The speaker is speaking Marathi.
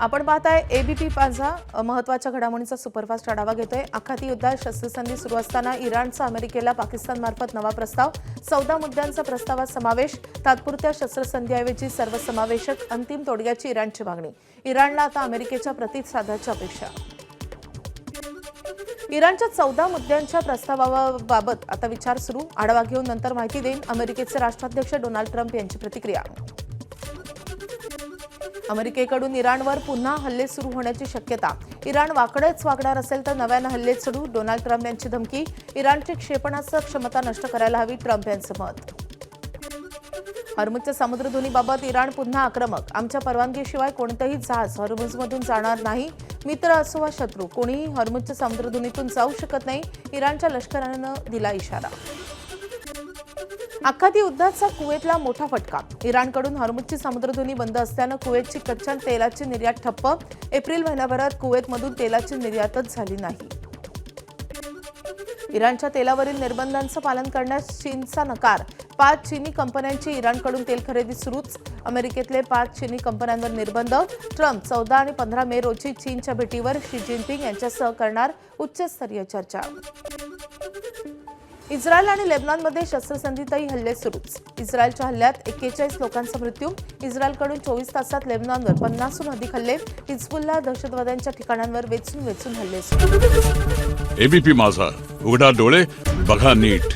आपण पाहताय एबीपी माझा महत्त्वाच्या घडामोडींचा सुपरफास्ट आढावा घेतोय। आखाती युद्धात शस्त्रसंधी सुरू असताना इराणचा अमेरिकेला पाकिस्तानमार्फत नवा प्रस्ताव, 14 मुद्द्यांचा प्रस्तावात समावेश, तात्पुरत्या शस्त्रसंधीऐवजी सर्वसमावेशक अंतिम तोडग्याची इराणची मागणी। इराणला आता अमेरिकेच्या प्रतिसादाची अपेक्षा। इराणच्या 14 मुद्द्यांच्या प्रस्तावाबाबत आता विचार सुरू। आढावा घेऊन नंतर माहिती देईन अमेरिकेचे राष्ट्राध्यक्ष डोनाल्ड ट्रम्प यांची प्रतिक्रिया। अमेरिकेकडून इराणवर पुन्हा हल्ले सुरू होण्याची शक्यता। इराण वाकडेच वागणार असेल तर नव्यानं हल्ले सुरू, डोनाल्ड ट्रम्प यांची धमकी। इराणची क्षेपणास्त्र क्षमता नष्ट करायला हवी, ट्रम्प यांचं मत। हॉर्मुझच्या समुद्रधुनीबाबत इराण पुन्हा आक्रमक। आमच्या परवानगीशिवाय कोणतेही जहाज हॉर्मुझमधून जाणार नाही। मित्र असो वा शत्रू, कोणीही हॉर्मुझच्या समुद्रधुनीतून जाऊ शकत नाही, इराणच्या लष्करानं दिला इशारा। आखाती युद्धाचा कुवेतला मोठा फटका। इराणकडून हॉर्मुझची समुद्रधुनी बंद असल्यानं कुवेतची कच्च्या तेलाची निर्यात ठप्प। एप्रिल महिन्याभरात कुवेतमधून तेलाची निर्यातच झाली नाही। इराणच्या तेलावरील निर्बंधांचं पालन करण्यास चीनचा नकार। 5 चीनी कंपन्यांची इराणकडून तेल खरेदी सुरूच। अमेरिकेतले 5 चीनी कंपन्यांवर निर्बंध। ट्रम्प 14 आणि 15 मे रोजी चीनच्या भेटीवर शी जिनपिंग यांच्यासह करणार उच्चस्तरीय चर्चा। इस्रायल आणि लेबनॉनमध्ये शस्त्रसंधीतही हल्ले सुरूच। इस्रायलच्या हल्ल्यात 41 लोकांचा मृत्यू। इस्रायलकडून 24 तासात लेबनॉनवर 50हून अधिक हल्ले। हिजबुल्ला दहशतवाद्यांच्या ठिकाणांवर वेचून हल्ले सुरू। एबीपी माझा, उघडा डोळे बघा नीट।